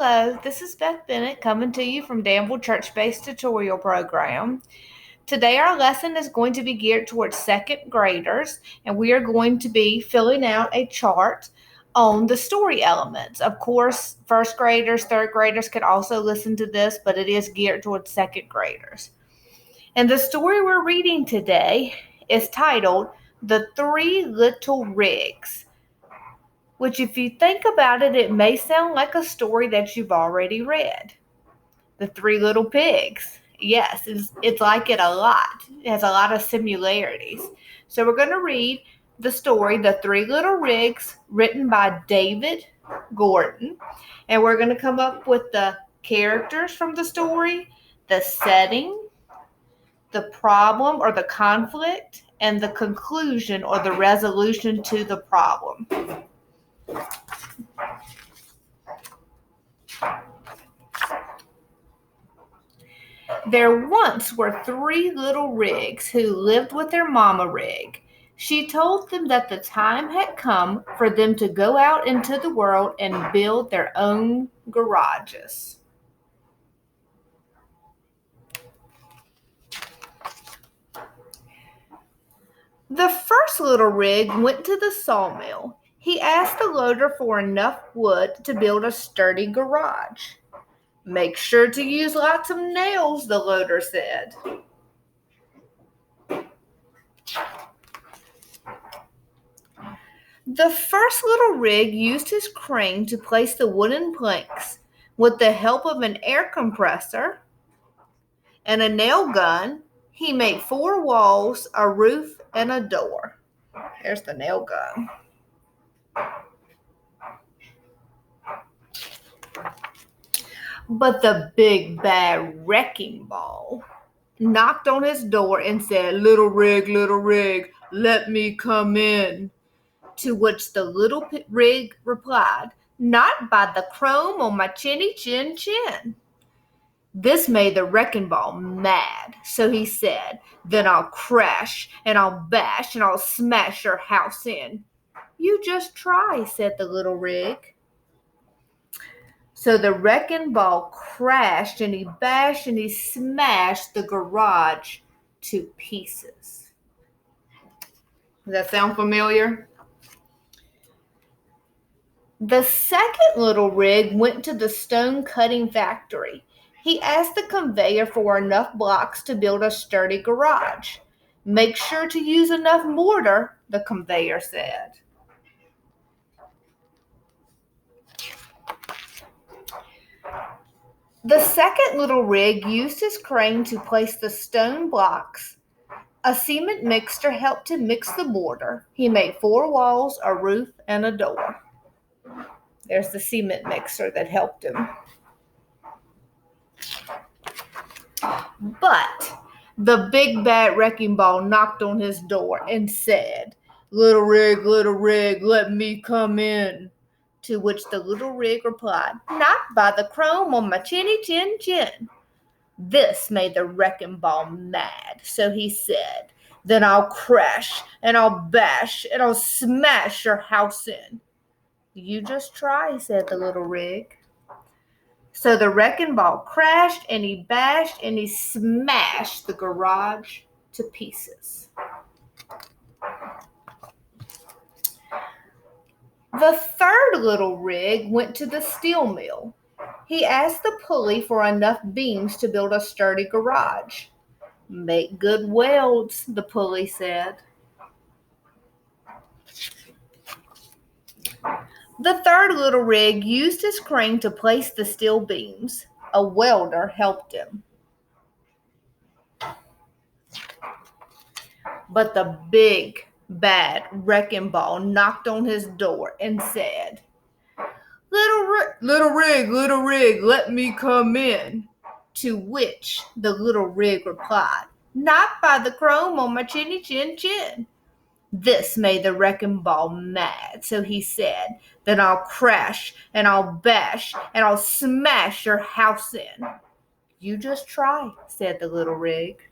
Hello, this is Beth Bennett coming to you from Danville Church-Based Tutorial Program. Today our lesson is going to be geared towards second graders, and we are going to be filling out a chart on the story elements. Of course, first graders, third graders could also listen to this, but it is geared towards second graders. And the story we're reading today is titled The Three Little Rigs, which if you think about it, it may sound like a story that you've already read. The Three Little Pigs. Yes, it's like it a lot. It has a lot of similarities. So we're going to read the story, The Three Little Rigs, written by David Gordon. And we're going to come up with the characters from the story, the setting, the problem or the conflict, and the conclusion or the resolution to the problem. There once were three little rigs who lived with their mama rig. She told them that the time had come for them to go out into the world and build their own garages. The first little rig went to the sawmill. He asked the loader for enough wood to build a sturdy garage. "Make sure to use lots of nails," the loader said. The first little rig used his crane to place the wooden planks. With the help of an air compressor and a nail gun, he made 4 walls, a roof, and a door. There's the nail gun. But the big bad wrecking ball knocked on his door and said, little rig, let me come in." To which the little rig replied, "Not by the chrome on my chinny chin chin." This made the wrecking ball mad, so he said, "Then I'll crash and I'll bash and I'll smash your house in." "You just try," said the little rig. So the wrecking ball crashed and he bashed and he smashed the garage to pieces. Does that sound familiar? The second little rig went to the stone cutting factory. He asked the conveyor for enough blocks to build a sturdy garage. "Make sure to use enough mortar," the conveyor said. The second little rig used his crane to place the stone blocks. A cement mixer helped him mix the mortar. He made 4 walls, a roof, and a door. There's the cement mixer that helped him. But the big bad wrecking ball knocked on his door and said, little rig, let me come in." To which the little rig replied, "Not by the chrome on my chinny chin chin." This made the wrecking ball mad, so he said, "Then I'll crash and I'll bash and I'll smash your house in." "You just try," said the little rig. So the wrecking ball crashed and he bashed and he smashed the garage to pieces. The third little rig went to the steel mill. He asked the pulley for enough beams to build a sturdy garage. "Make good welds," the pulley said. The third little rig used his crane to place the steel beams. A welder helped him. But the big bad wrecking ball knocked on his door and said, little rig, let me come in." To which the little rig replied, "Not by the chrome on my chinny chin chin." This made the wrecking ball mad, so he said, "Then I'll crash and I'll bash and I'll smash your house in." "You just try," said the little rig.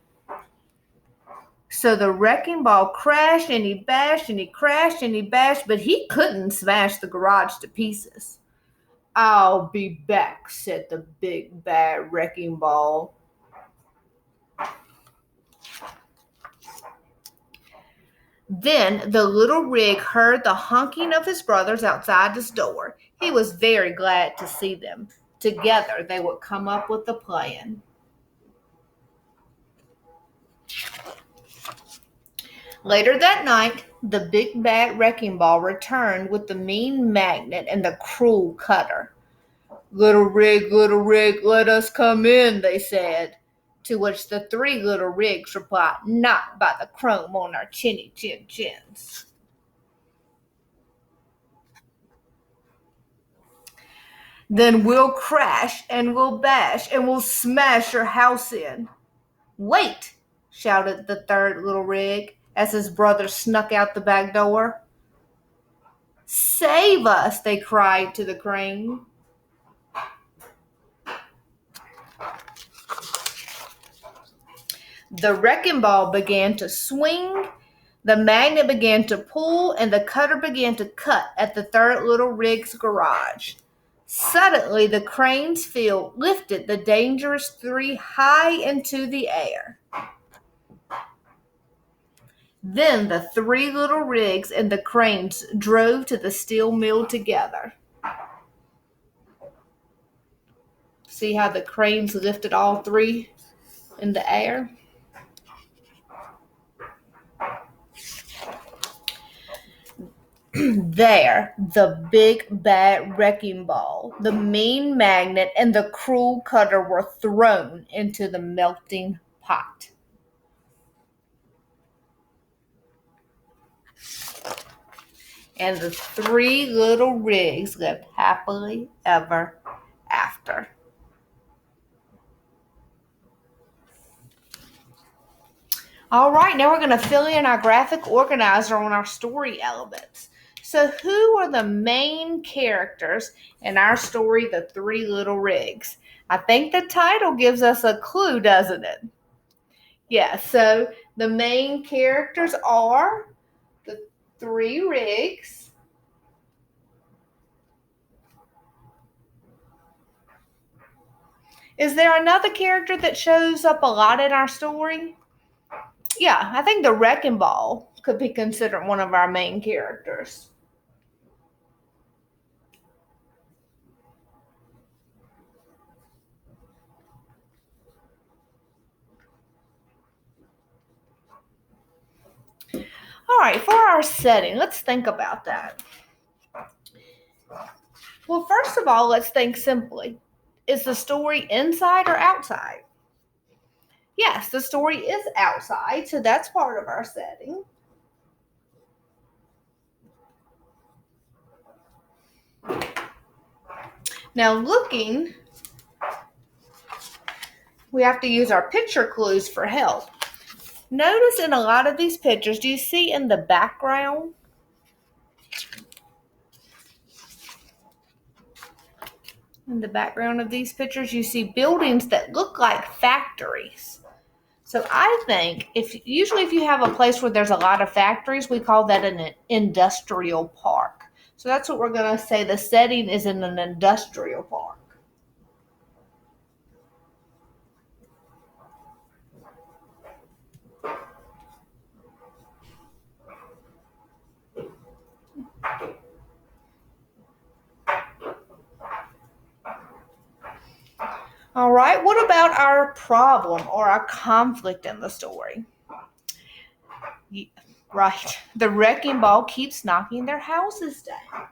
So the wrecking ball crashed and he bashed and he crashed and he bashed, but he couldn't smash the garage to pieces. "I'll be back," said the big bad wrecking ball. Then the little rig heard the honking of his brothers outside his door. He was very glad to see them. Together they would come up with a plan. Later that night, the big bad wrecking ball returned with the mean magnet and the cruel cutter. Little rig, let us come in," they said, to which the three little rigs replied, "Not by the chrome on our chinny chin chins." "Then we'll crash and we'll bash and we'll smash your house in." "Wait," shouted the third little rig as his brother snuck out the back door. "Save us," they cried to the crane. The wrecking ball began to swing, the magnet began to pull, and the cutter began to cut at the third little rig's garage. Suddenly, the crane's field lifted the dangerous three high into the air. Then the three little rigs and the cranes drove to the steel mill together. See how the cranes lifted all three in the air? There, the big bad wrecking ball, the mean magnet, and the cruel cutter were thrown into the melting pot. And the three little rigs lived happily ever after. All right, now we're going to fill in our graphic organizer on our story elements. So who are the main characters in our story, The Three Little Rigs? I think the title gives us a clue, doesn't it? Yeah, so the main characters are the three rigs. Is there another character that shows up a lot in our story? Yeah, I think the wrecking ball could be considered one of our main characters. All right, for our setting, let's think about that. Well, first of all, let's think simply. Is the story inside or outside? Yes, the story is outside, so that's part of our setting. Now looking, we have to use our picture clues for help. Notice in a lot of these pictures, do you see in the background? In the background of these pictures, you see buildings that look like factories. So I think if you have a place where there's a lot of factories, we call that an industrial park. So that's what we're going to say. The setting is in an industrial park. All right, what about our problem or our conflict in the story? Right, the wrecking ball keeps knocking their houses down.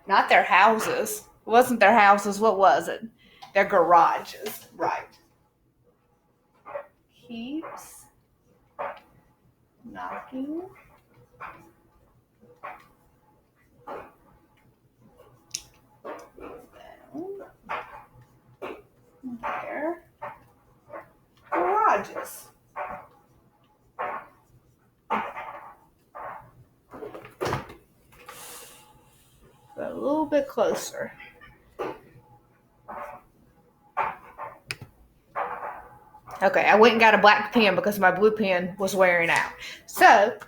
Not their houses. It wasn't their houses. What was it? Their garages. Right. Keeps knocking down their garages. a little bit closer. Okay, I went and got a black pen because my blue pen was wearing out. So,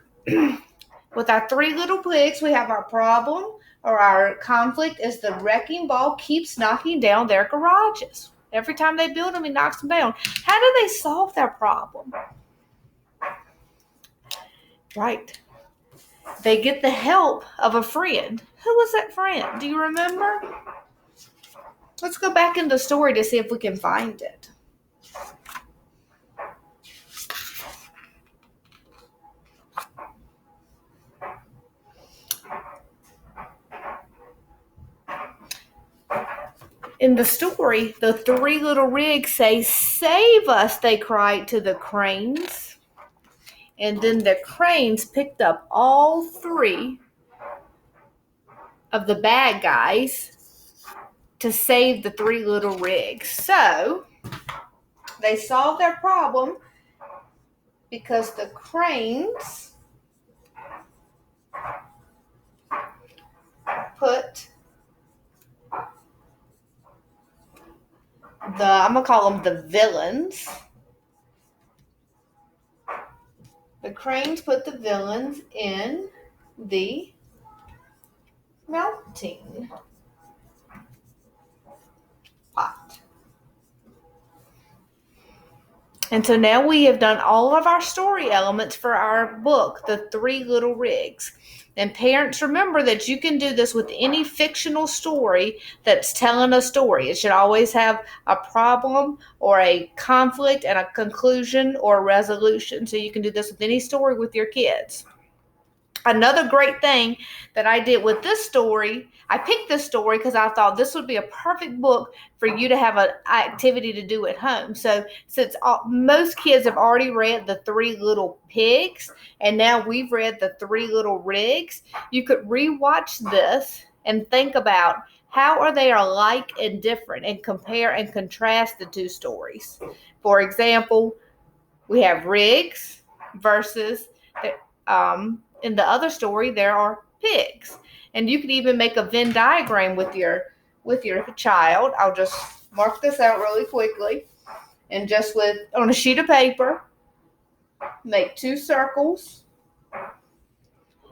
with our three little pigs, we have our problem or our conflict is the wrecking ball keeps knocking down their garages. Every time they build them, he knocks them down. How do they solve their problem? Right. They get the help of a friend. Who was that friend? Do you remember? Let's go back in the story to see if we can find it. In the story, the three little rigs say, "Save us," they cried to the cranes. And then the cranes picked up all three of the bad guys to save the three little rigs. So they solved their problem because the cranes put I'm going to call them the villains. The cranes put the villains in the melting pot. And so now we have done all of our story elements for our book, The Three Little Rigs. And parents, remember that you can do this with any fictional story that's telling a story. It should always have a problem or a conflict and a conclusion or a resolution. So you can do this with any story with your kids. Another great thing that I did with this story, I picked this story because I thought this would be a perfect book for you to have an activity to do at home. So since most kids have already read The Three Little Pigs, and now we've read The Three Little Rigs, you could rewatch this and think about how are they alike and different and compare and contrast the two stories. For example, we have rigs versus in the other story, there are pigs. And you can even make a Venn diagram with your child. I'll just mark this out really quickly. And just on a sheet of paper, make two circles.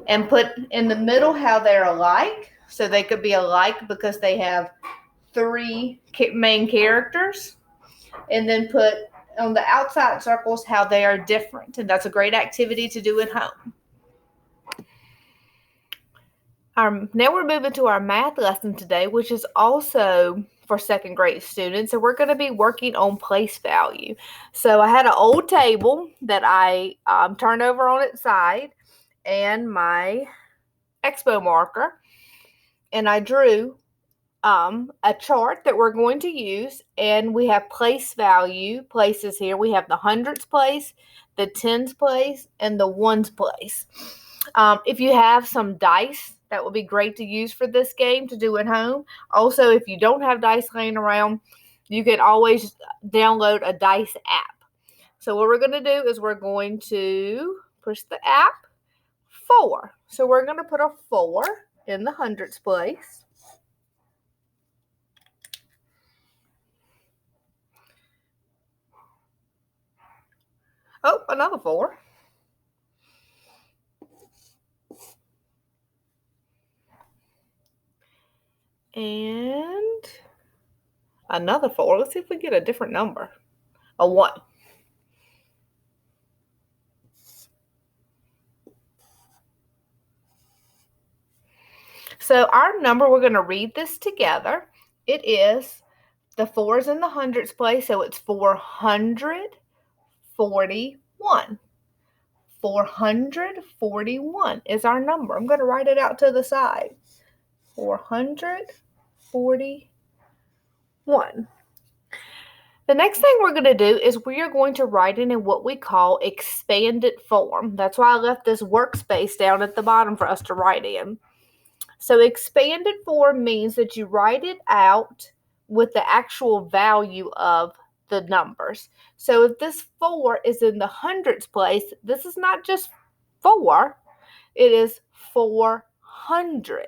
And put in the middle how they're alike. So they could be alike because they have three main characters. And then put on the outside circles how they are different. And that's a great activity to do at home. Now we're moving to our math lesson today, which is also for second grade students, and we're going to be working on place value. So I had an old table that I turned over on its side and my expo marker, and I drew a chart that we're going to use, and we have place value places here. We have the hundreds place, the tens place, and the ones place. If you have some dice, that would be great to use for this game to do at home. Also, if you don't have dice laying around, you can always download a dice app. So what we're going to do is we're going to push the app 4. So we're going to put a 4 in the hundreds place. Oh, another 4. And another 4. Let's see if we get a different number. A 1. So our number, we're going to read this together. It is, the 4's in the hundreds place, so it's 441. 441 is our number. I'm going to write it out to the side. 441. The next thing we're going to do is we are going to write it in what we call expanded form. That's why I left this workspace down at the bottom for us to write in. So expanded form means that you write it out with the actual value of the numbers. So if this 4 is in the hundreds place, this is not just 4, it is 400.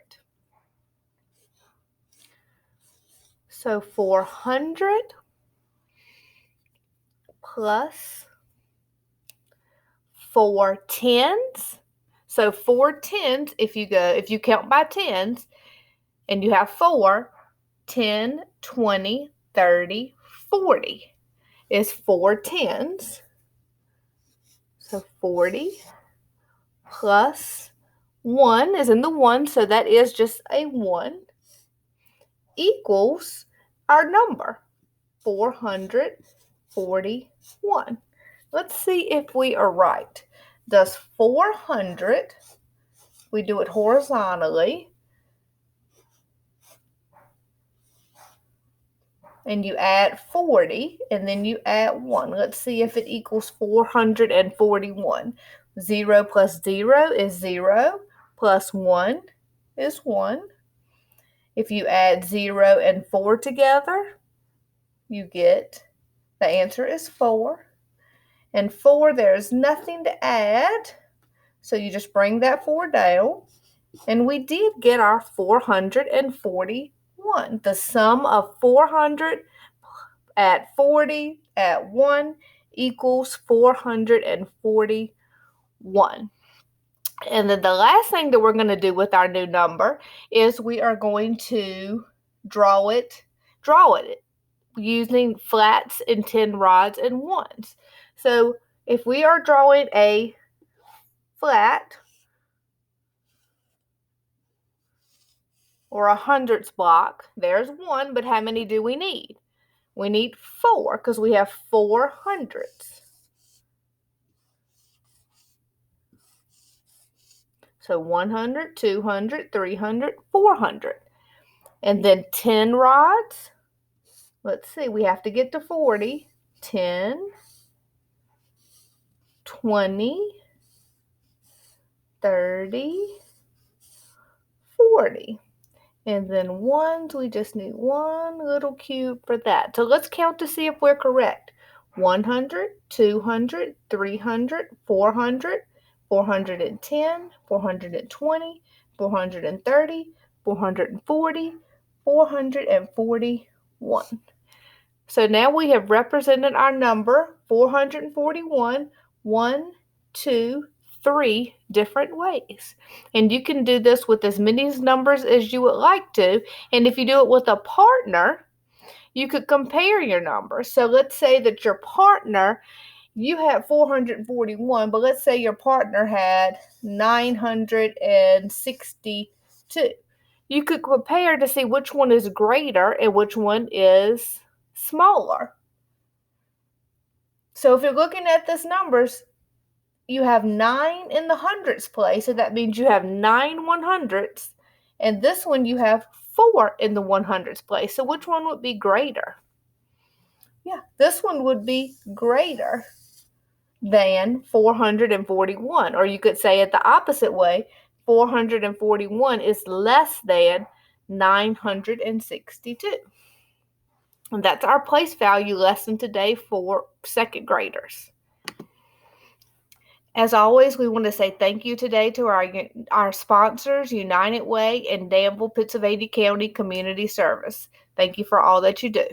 So 400 plus 4 tens. So 4 tens, if you count by tens, and you have 4, 10, 20, 30, 40 is 4 tens. So 40 plus 1 is in the 1, so that is just a 1, equals our number, 441. Let's see if we are right. Does 400, we do it horizontally, and you add 40, and then you add 1. Let's see if it equals 441. 0 plus 0 is 0, plus 1 is 1. If you add 0 and 4 together, you get, the answer is 4. And 4, there's nothing to add, so you just bring that 4 down. And we did get our 441. The sum of 400 at 40 at 1 equals 441. And then the last thing that we're going to do with our new number is we are going to draw it using flats and 10 rods and ones. So if we are drawing a flat or a hundredths block, there's 1, but how many do we need? We need 4 because we have 4 hundredths. So 100, 200, 300, 400. And then 10 rods. Let's see, we have to get to 40. 10, 20, 30, 40. And then ones, we just need one little cube for that. So let's count to see if we're correct. 100, 200, 300, 400, 410, 420, 430, 440, 441. So now we have represented our number, 441, 1, 2, 3 different ways. And you can do this with as many numbers as you would like to. And if you do it with a partner, you could compare your numbers. So let's say that your partner, you had 441, but let's say your partner had 962. You could compare to see which one is greater and which one is smaller. So if you're looking at these numbers, you have 9 in the hundredths place, so that means you have 9 100ths. And this one you have 4 in the 100ths place. So which one would be greater? Yeah, this one would be greater than 441. Or you could say it the opposite way, 441 is less than 962. And that's our place value lesson today for second graders. As always, we want to say thank you today to our sponsors, United Way and Danville, Pittsylvania County Community Service. Thank you for all that you do.